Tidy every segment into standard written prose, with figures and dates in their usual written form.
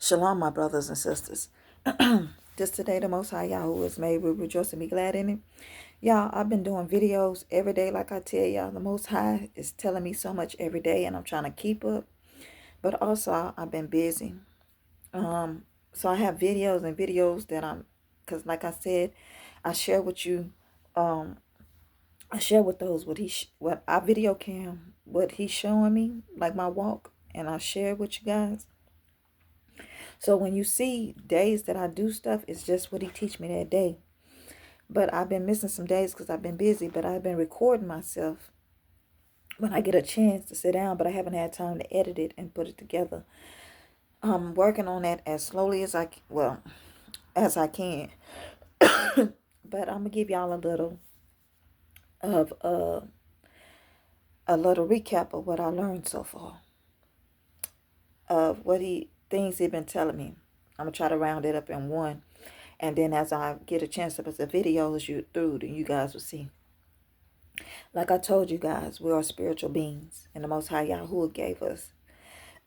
Shalom, my brothers and sisters. This today, the Most High Yahweh is made. We rejoice and be glad in it. Y'all, I've been doing videos every day. Like I tell y'all, the Most High is telling me so much every day, and I'm trying to keep up. But also, I've been busy. So I have videos and videos that because like I said, I share with you. Um, I share with those what I video cam, what he's showing me, like my walk, and I share with you guys. So when you see days that I do stuff, it's just what he teach me that day. But I've been missing some days because I've been busy, but I've been recording myself when I get a chance to sit down, but I haven't had time to edit it and put it together. I'm working on that as slowly as as I can. But I'm gonna give y'all of a little recap of what I learned so far, of what he things he's been telling me. I'm gonna try to round it up in one. And then as I get a chance to put the videos then you guys will see. Like I told you guys, we are spiritual beings. And the Most High Yahuwah gave us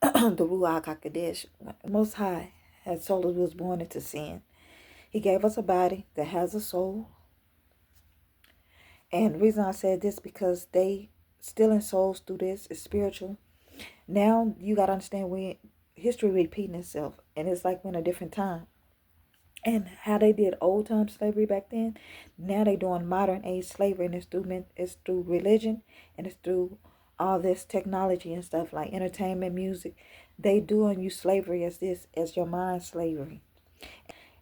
the Ruach HaKodesh. The Most High has told us we was born into sin. He gave us a body that has a soul. And the reason I said this because they stealing souls through this is spiritual. Now you got to understand history repeating itself. And it's like we're in a different time. And how they did old time slavery back then, now they doing modern age slavery, and it's through religion, and it's through all this technology and stuff like entertainment, music. They doing you slavery as your mind slavery,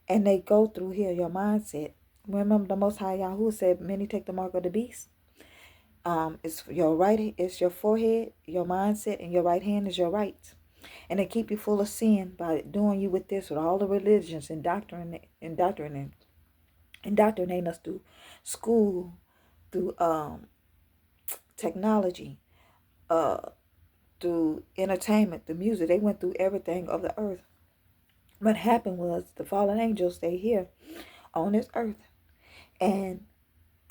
and they go through here your mindset. Remember, the Most High Yahweh said, "Many take the mark of the beast." It's your forehead, your mindset, and your right hand is your right. And they keep you full of sin by doing you with this, with all the religions and indoctrinating us through school, through technology, uh, through entertainment, the music. They went through everything of the earth. What happened was the fallen angels stay here on this earth, and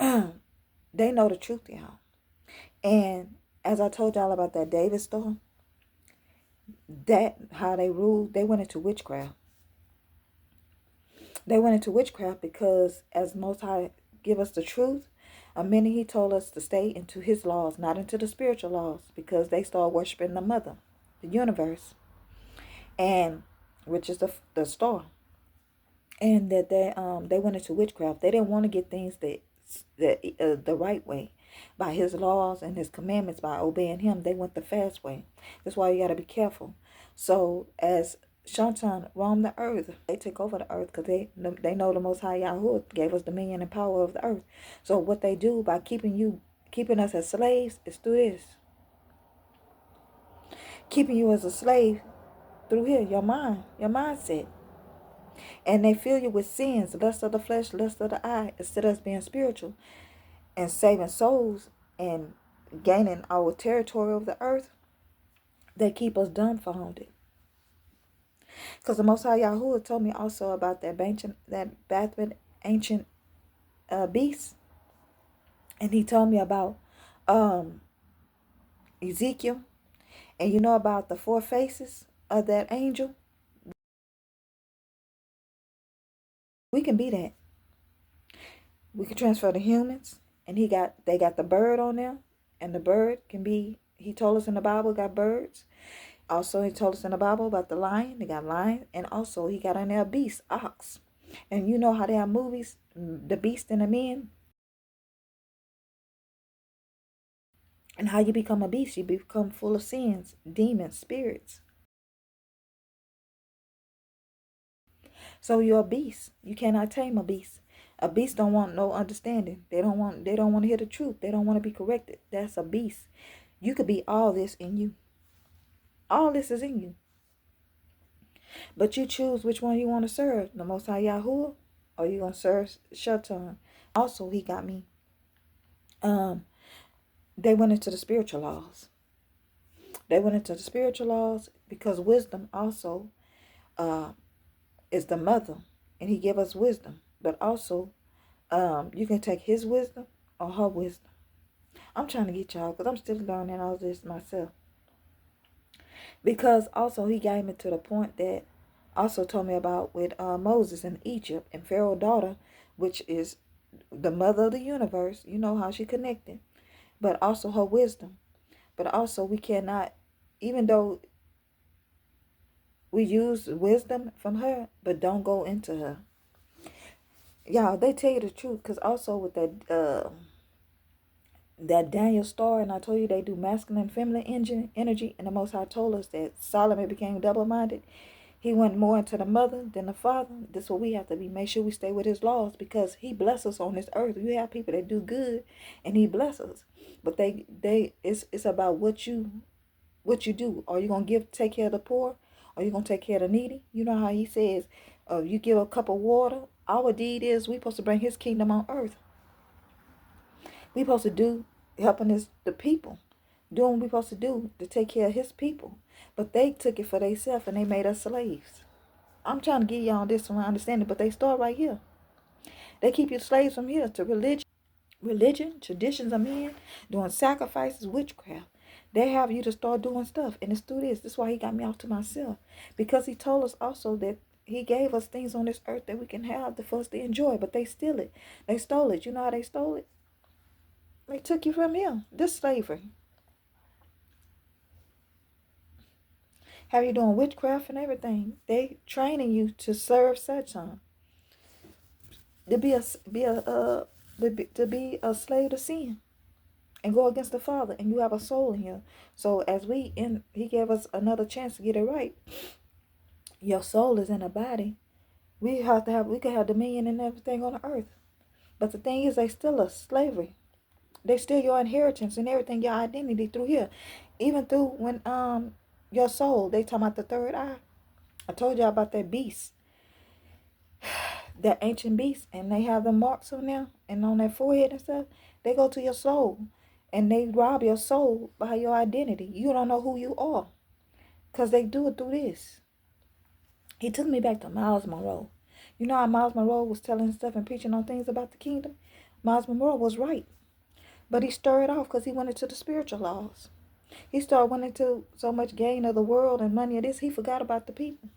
they know the truth, y'all. And as I told y'all about that David story, that how they ruled, they went into witchcraft. They went into witchcraft because as Most High give us the truth, a minute he told us to stay into his laws, not into the spiritual laws, because they start worshiping the mother, the universe, and which is the star. And that they went into witchcraft. They didn't want to get things the right way, by his laws and his commandments, by obeying him. They went the fast way. That's why you got to be careful. So as Shantan roam the earth, they take over the earth because they know the Most High Yahweh gave us dominion and power of the earth. So what they do by keeping us as slaves is through this, keeping you as a slave through here, your mindset. And they fill you with sins, lust of the flesh, lust of the eye, instead of us being spiritual and saving souls and gaining our territory of the earth. They keep us dumbfounded. Because the Most High Yahuwah told me also about ancient beast. And he told me about um, Ezekiel. And you know about the four faces of that angel? We can be that. We can transfer to humans. And they got the bird on them. And the bird can be, he told us in the Bible, got birds. Also, he told us in the Bible about the lion. They got lion. And also, he got on there a beast, ox. And you know how they have movies, the beast and the men. And how you become a beast. You become full of sins, demons, spirits. So you're a beast. You cannot tame a beast. A beast don't want no understanding. They don't want to hear the truth. They don't want to be corrected. That's a beast. You could be all this in you. All this is in you. But you choose which one you want to serve. The Most High Yahuwah, or you going to serve Shaitan. Also, he got me. They went into the spiritual laws. They went into the spiritual laws because wisdom also is the mother. And he give us wisdom. But also, you can take his wisdom or her wisdom. I'm trying to get y'all because I'm still learning all this myself. Because also he got me to the point that Also told me about with Moses in Egypt and Pharaoh's daughter, which is the mother of the universe. You know how she connected, but also her wisdom. But also we cannot, even though we use wisdom from her, but don't go into her. Y'all, they tell you the truth, because also with that Daniel star, and I told you they do masculine and feminine energy, and the Most High told us that Solomon became double-minded. He went more into the mother than the father. This is what we have to be. Make sure we stay with his laws, because he blesses us on this earth. You have people that do good, and he blesses us, but it's about what you do. Are you gonna take care of the poor? Are you gonna take care of the needy? You know how he says, you give a cup of water. Our deed is we supposed to bring his kingdom on earth. We supposed to do helping the people, doing what we supposed to do to take care of his people. But they took it for themselves and they made us slaves. I'm trying to give y'all this from my understanding, but they start right here. They keep you slaves from here to religion, traditions of men, doing sacrifices, witchcraft. They have you to start doing stuff, and it's through this. This is why he got me off to myself, because he told us also that he gave us things on this earth that we can have for us to enjoy, but they steal it. They stole it. You know how they stole it? They took you from here. This slavery. Have you doing witchcraft and everything? They training you to serve Satan, to be a slave to sin and go against the Father, and you have a soul in Him. So as He gave us another chance to get it right. Your soul is in a body. We can have dominion and everything on the earth. But the thing is, they still a slavery. They steal your inheritance and everything, your identity through here, even through when your soul. They talking about the third eye. I told y'all about that beast, that ancient beast, and they have the marks on them and on their forehead and stuff. They go to your soul, and they rob your soul by your identity. You don't know who you are, because they do it through this. He took me back to Miles Monroe. You know how Miles Monroe was telling stuff and preaching on things about the kingdom? Miles Monroe was right. But he stirred off because he went into the spiritual laws. He started went into so much gain of the world and money of this, he forgot about the people.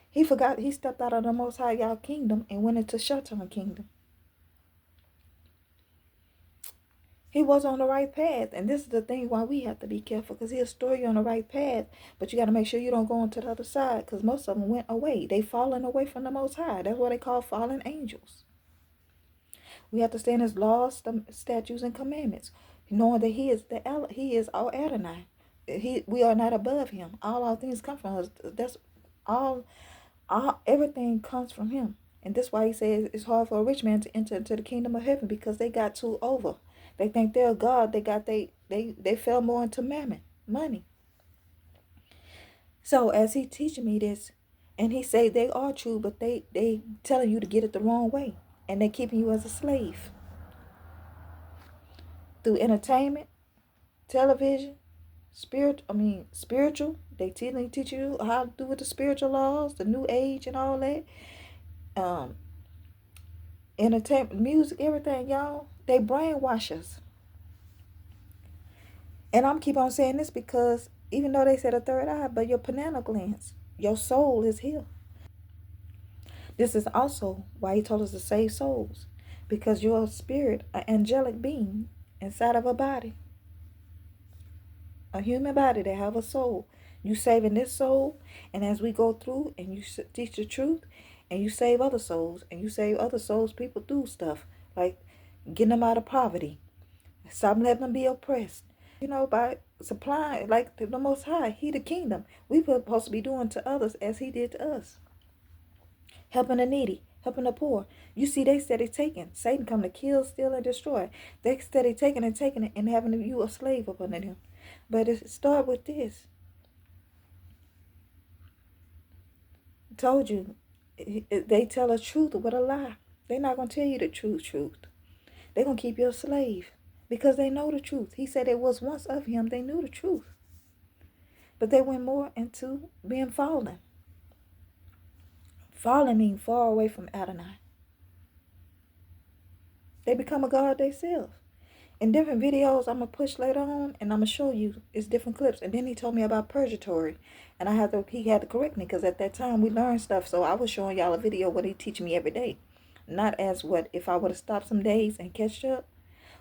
He stepped out of the Most High Yah kingdom and went into Shaitan kingdom. He was on the right path. And this is the thing why we have to be careful, because he'll store you on the right path. But you got to make sure you don't go onto the other side, because most of them went away. They fallen away from the Most High. That's what they call fallen angels. We have to stay in his laws, statutes, and commandments, knowing that he is our Adonai. We are not above him. All our things come from us. That's all everything comes from him. And that's why he says it's hard for a rich man to enter into the kingdom of heaven, because they got too over. They think they're God. They fell more into mammon, money. So as he teaching me this, and he say they are true, but they telling you to get it the wrong way, and they keeping you as a slave through entertainment, television, spiritual. They teach you how to do with the spiritual laws, the new age and all that. Um, Entertainment, music, everything, y'all. They brainwash us. And I'm keep on saying this because even though they said a third eye, but your pineal glands, your soul is here. This is also why he told us to save souls, because you're a spirit, an angelic being inside of a body, a human body that have a soul. You saving this soul, and as we go through and you teach the truth, and you save other souls, and you save other souls, people do stuff like getting them out of poverty, stop letting them be oppressed. By supplying, like the Most High, He the kingdom. We supposed to be doing to others as He did to us, helping the needy, helping the poor. You see, they steady taking. Satan come to kill, steal, and destroy. They steady taking it, and having you a slave up under them. But it start with this. I told you, they tell a truth with a lie. They're not gonna tell you the truth. They're gonna keep you a slave because they know the truth. He said it was once of him. They knew the truth, but they went more into being fallen. Fallen means far away from Adonai. They become a god themselves. In different videos I'm gonna push later on, and I'm gonna show you it's different clips. And then he told me about purgatory, and he had to correct me because at that time we learned stuff. So I was showing y'all a video what he teach me every day, not as what if I would have stopped some days and catch up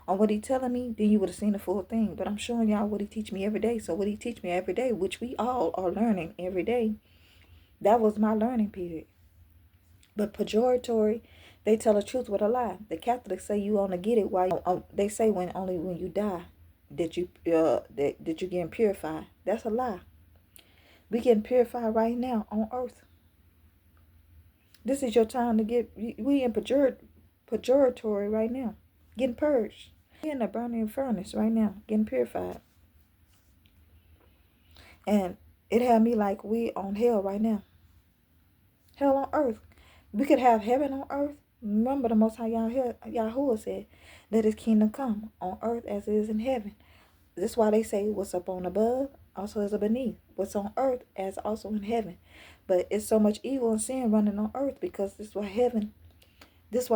on what he telling me, then you would have seen the full thing. But I'm showing y'all what he teach me every day. So what he teach me every day, which we all are learning every day, that was my learning period. But purgatory, they tell the truth with a lie. The Catholics say you only get it while they say only when you die that you getting purified. That's a lie. We getting purified right now on earth. This is your time to get. We in purgatory right now, getting purged. We in the burning furnace right now, getting purified. And it had me like we on hell right now. Hell on earth. We could have heaven on earth. Remember the Most High Yahuwah said, let his kingdom come on earth as it is in heaven. This is why they say what's up on above also is beneath. What's on earth as also in heaven. But it's so much evil and sin running on earth because this is why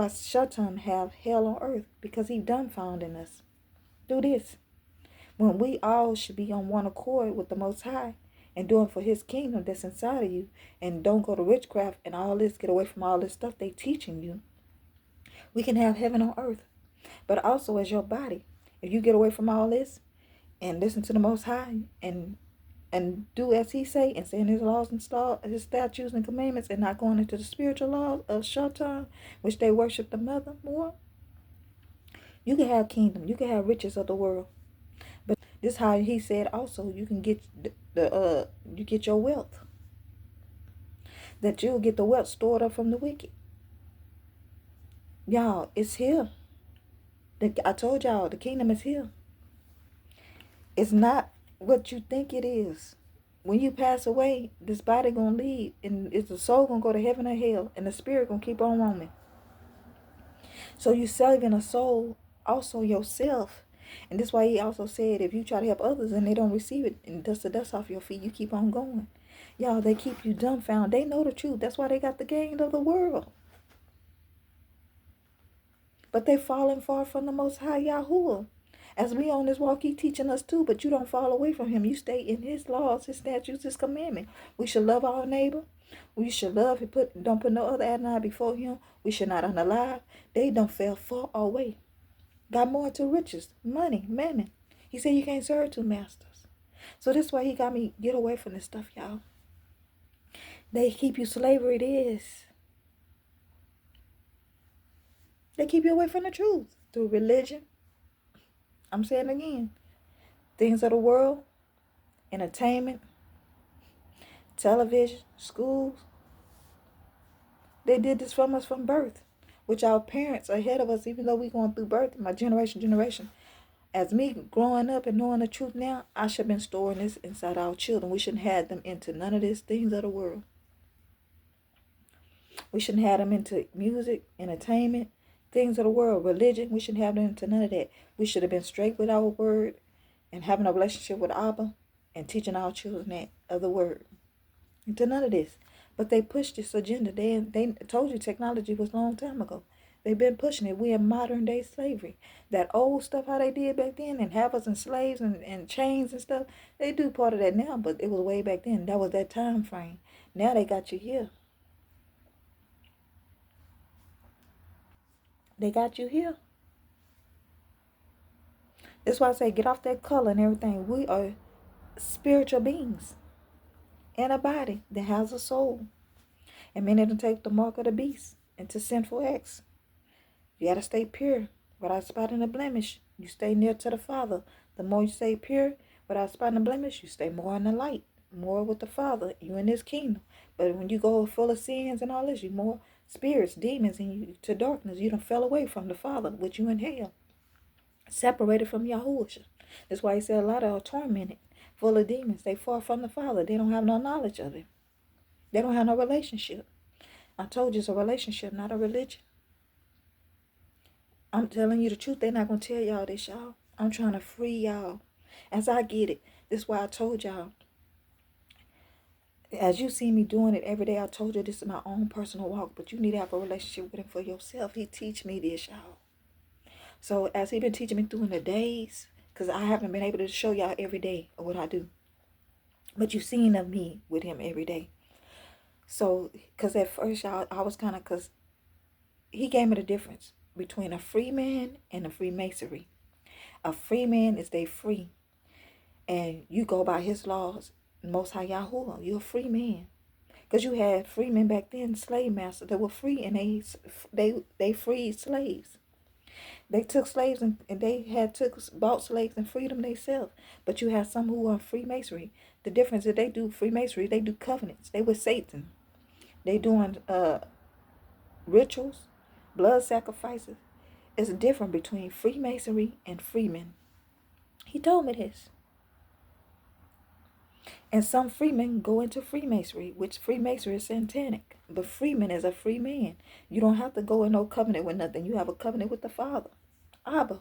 Shatan have hell on earth, because he done found in us. Do this. When we all should be on one accord with the Most High and doing for his kingdom that's inside of you, and don't go to witchcraft and all this, get away from all this stuff they teaching you. We can have heaven on earth, but also as your body. If you get away from all this and listen to the Most High and do as he say and saying his laws and his statutes and commandments, and not going into the spiritual laws of Shaitan, which they worship the mother more, you can have kingdom, you can have riches of the world. But this how he said also you can get you get your wealth. That you'll get the wealth stored up from the wicked. Y'all, it's here. I told y'all the kingdom is here. It's not what you think it is. When you pass away, this body gonna leave, and is the soul gonna go to heaven or hell, and the spirit gonna keep on roaming. So you saving a soul, also yourself. And that's why he also said, if you try to help others and they don't receive it and dust the dust off your feet, you keep on going. Y'all, they keep you dumbfounded. They know the truth. That's why they got the gain of the world. But they falling far from the Most High Yahuwah. As we on this walk, he teaching us too, but you don't fall away from him. You stay in his laws, his statutes, his commandment. We should love our neighbor. We should love and don't put no other Adonai before him. We should not unalive. They don't fell far away. Got more to riches, money, mammon. He said you can't serve two masters. So that's why he got me get away from this stuff, y'all. They keep you slavery, it is. They keep you away from the truth through religion. I'm saying again. Things of the world, entertainment, television, schools. They did this from us from birth, which our parents ahead of us, even though we going through birth, my generation. As me growing up and knowing the truth now, I should have been storing this inside our children. We shouldn't have them into none of these things of the world. We shouldn't have them into music, entertainment, things of the world, religion. We shouldn't have them into none of that. We should have been straight with our word and having a relationship with Abba and teaching our children that of the word. Into none of this. But they pushed this agenda. They told you technology was a long time ago. They've been pushing it. We in modern day slavery. That old stuff how they did back then and have us in slaves and chains and stuff. They do part of that now, but it was way back then. That was that time frame. Now they got you here. They got you here. That's why I say get off that color and everything. We are spiritual beings in a body that has a soul. And many of them take the mark of the beast into sinful acts. You got to stay pure without spotting a blemish. You stay near to the Father. The more you stay pure without spotting a blemish, you stay more in the light, more with the Father. You in his kingdom. But when you go full of sins and all this, you more spirits, demons, and you to darkness. You done fell away from the Father, which you in hell. Separated from Yahushua. That's why he said a lot of are tormented, full of demons. They far from the Father. They don't have no knowledge of him. They don't have no relationship. I told you it's a relationship, not a religion. I'm telling you the truth. They're not going to tell y'all this, y'all. I'm trying to free y'all as I get it. This is why I told y'all. As you see me doing it every day, I told you this is my own personal walk, but you need to have a relationship with him for yourself. He teach me this, y'all. So as he been teaching me through the days, because I haven't been able to show y'all every day of what I do, but you've seen of me with him every day. So, because at first, y'all, I was kind of, because he gave me the difference between a free man and a Freemasonry. A free man is they free, and you go by his laws. Most High Yahuwah, you're a free man. Because you had free men back then, slave masters that were free, and they freed slaves. They took slaves and they had bought slaves and freed them themselves. But you have some who are Freemasonry. The difference is they do Freemasonry, they do covenants. They with Satan. They doing rituals, blood sacrifices. It's different between Freemasonry and freemen. He told me this. And some freemen go into Freemasonry, which Freemasonry is satanic. But freeman is a free man. You don't have to go in no covenant with nothing. You have a covenant with the Father. Abba.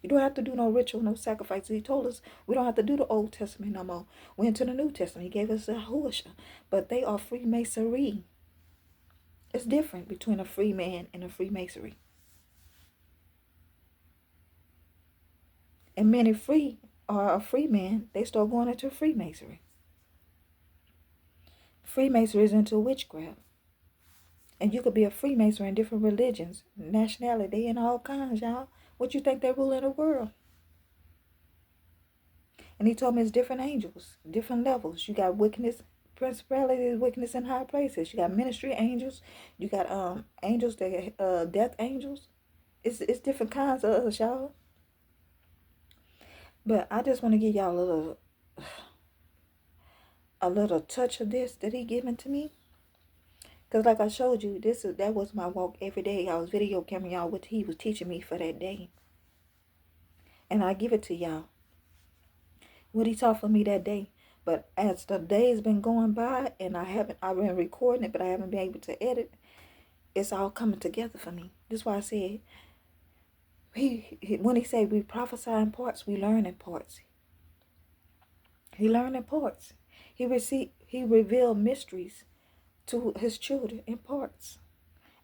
You don't have to do no ritual, no sacrifice. He told us we don't have to do the Old Testament no more. We into the New Testament. He gave us a Yahushua. But they are Freemasonry. It's different between a free man and a Freemasonry. And many free are a free man, they start going into Freemasonry. Freemasonry is into witchcraft. And you could be a Freemason in different religions, nationality, they in all kinds, y'all. What you think they rule in the world? And he told me it's different angels, different levels. You got wickedness, principalities, wickedness in high places. You got ministry angels. You got angels that death angels. It's different kinds of us, y'all. But I just want to give y'all a little touch of this that he given to me. Because like I showed you, that was my walk every day. I was video camming y'all what he was teaching me for that day. And I give it to y'all. What he taught for me that day. But as the days been going by and I've been recording it, but I haven't been able to edit, it's all coming together for me. That's why I said, when he said we prophesy in parts, we learn in parts. He learned in parts. He revealed mysteries to his children in parts.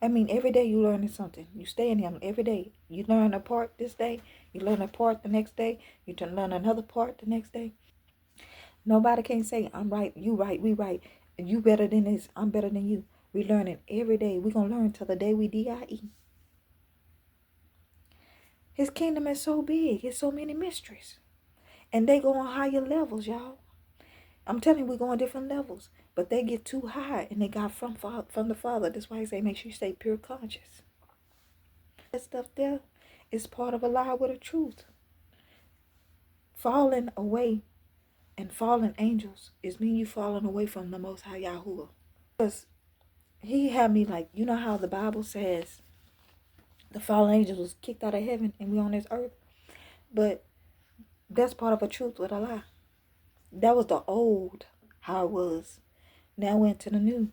I mean, every day you learning something. You stay in him every day. You learn a part this day. You learn a part the next day. You learn another part the next day. Nobody can say, I'm right, you right, we right. You better than this, I'm better than you. We learning every day. We going to learn till the day we die. His kingdom is so big. It's so many mysteries. And they go on higher levels, y'all. I'm telling you, we go on different levels. But they get too high and they got from the Father. That's why I say make sure you stay pure conscious. That stuff there is part of a lie with the truth. Falling away and fallen angels is mean you falling away from the Most High Yahuwah. Because he had me like, you know how the Bible says the fallen angels was kicked out of heaven and we on this earth? But that's part of a truth with a lie. That was the old, how it was. Now we're into the new.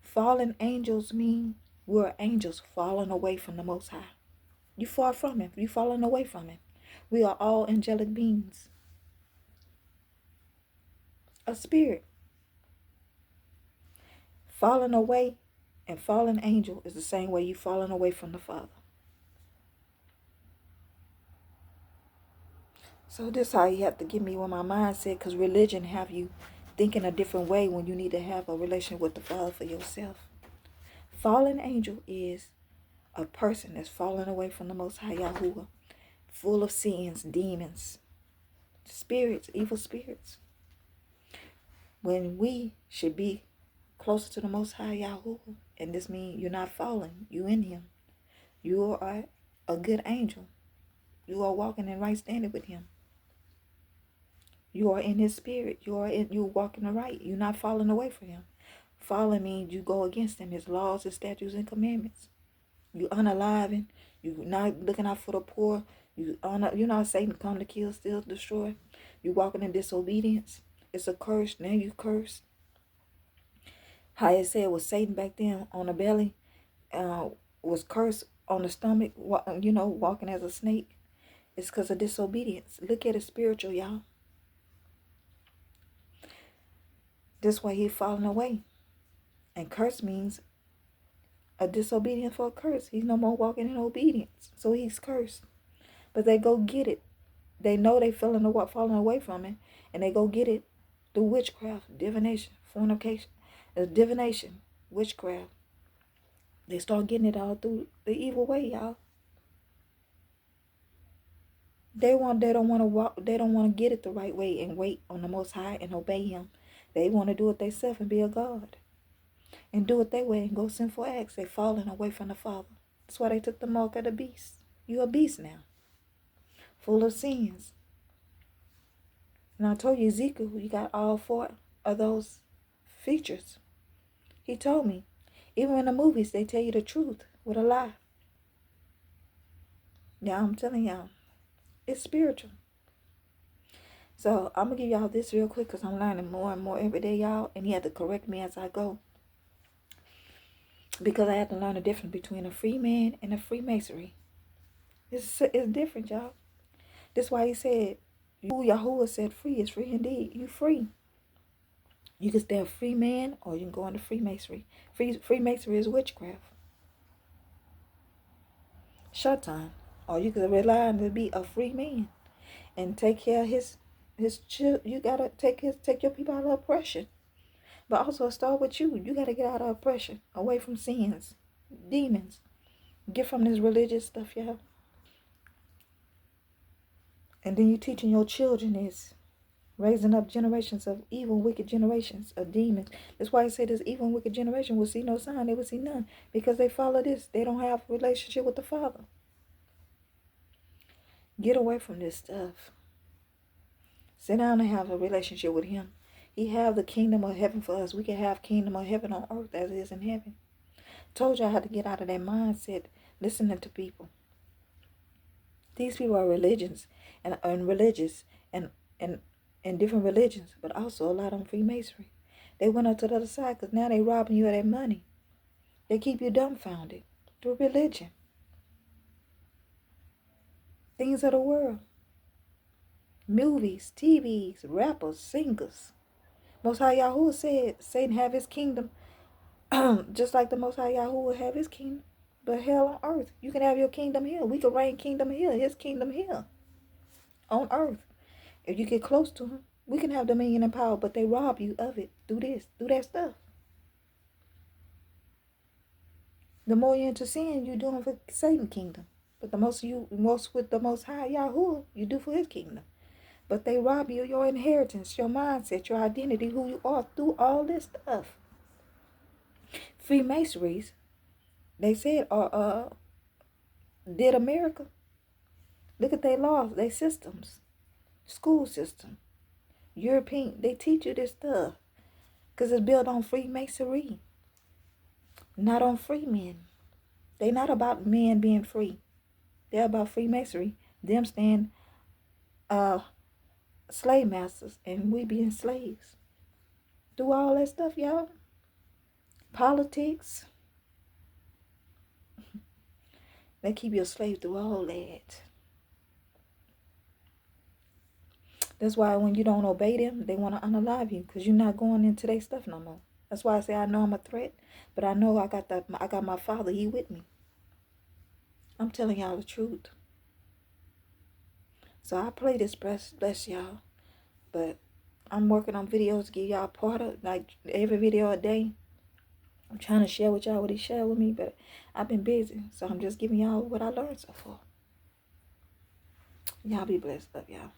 Fallen angels mean we're angels falling away from the Most High. You far from him. You falling away from him. We are all angelic beings. A spirit. Falling away and fallen angel is the same way you falling away from the Father. So this how you have to give me with my mindset, because religion have you thinking a different way when you need to have a relation with the Father for yourself. Fallen angel is a person that's fallen away from the Most High Yahuwah, full of sins, demons, spirits, evil spirits. When we should be closer to the Most High Yahuwah, and this means you're not falling, you in him. You are a good angel. You are walking in right standing with him. You are in his spirit. You walking the right. You're not falling away from him. Falling means you go against him, his laws, his statutes, and commandments. You unaliving. You not looking out for the poor. You're not Satan come to kill, steal, destroy. You walking in disobedience. It's a curse. Now you cursed. How it said was Satan back then on the belly, was cursed on the stomach, walking as a snake. It's because of disobedience. Look at it spiritual, y'all. This way he falling away. And curse means A disobedience for a curse. He's no more walking in obedience. So he's cursed. But they go get it. They know they falling away from it. And they go get it through witchcraft, divination, fornication. Divination, witchcraft. They start getting it all through the evil way, y'all. They don't want to walk. They don't want to get it the right way and wait on the Most High and obey Him. They want to do it themselves and be a god and do it their way and go sinful acts. They falling away from the Father. That's why they took the mark of the beast. You a beast now, full of sins. And I told you, Ezekiel, you got all 4 of those features. He told me, even in the movies, they tell you the truth with a lie. Yeah, I'm telling y'all, it's spiritual. So I'm going to give y'all this real quick because I'm learning more and more every day, y'all. And you have to correct me as I go. Because I have to learn the difference between a free man and a Freemasonry. It's different, y'all. That's why he said, Yahuwah said free is free indeed. You free. You can stay a free man or you can go into Freemasonry. Freemasonry is witchcraft. Shaitan. Or you can rely on to be a free man and take care of his you gotta take your people out of oppression. But also start with you. You gotta get out of oppression, away from sins, demons. Get from this religious stuff, y'all. And then you teaching your children this, raising up generations of evil, wicked generations of demons. That's why I say this evil, wicked generation will see no sign. They will see none because they follow this. They don't have a relationship with the Father. Get away from this stuff. Sit down and have a relationship with Him. He have the kingdom of heaven for us. We can have kingdom of heaven on earth as it is in heaven. Told you I had to get out of that mindset listening to people. These people are religions and religious and different religions, but also a lot of them Freemasonry. They went up to the other side because now they robbing you of their money. They keep you dumbfounded through religion. Things of the world. Movies, TVs, rappers, singers. Most High Yahuwah said Satan have his kingdom just like the Most High Yahuwah have his kingdom. But hell on earth. You can have your kingdom here. We can reign kingdom here. His kingdom here. On earth. If you get close to him, we can have dominion and power, but they rob you of it. Do this. Do that stuff. The more you're into sin, you're doing for Satan's kingdom. But the most with the Most High Yahuwah, you do for his kingdom. But they rob you of your inheritance, your mindset, your identity, who you are through all this stuff. Freemasonries, they said, did America. Look at their laws, their systems, school system, European. They teach you this stuff because it's built on Freemasonry, not on free men. They're not about men being free. They're about Freemasonry. Them staying slave masters and we being slaves. Do all that stuff, y'all. Politics. They keep you a slave through all that. That's why when you don't obey them, they want to unalive you because you're not going into their stuff no more. That's why I say I know I'm a threat, but I know I got my Father. He with me. I'm telling y'all the truth. So I play this bless y'all, but I'm working on videos to give y'all part of like every video a day. I'm trying to share with y'all what He shared with me, but I've been busy, so I'm just giving y'all what I learned so far. Y'all be blessed. Love y'all.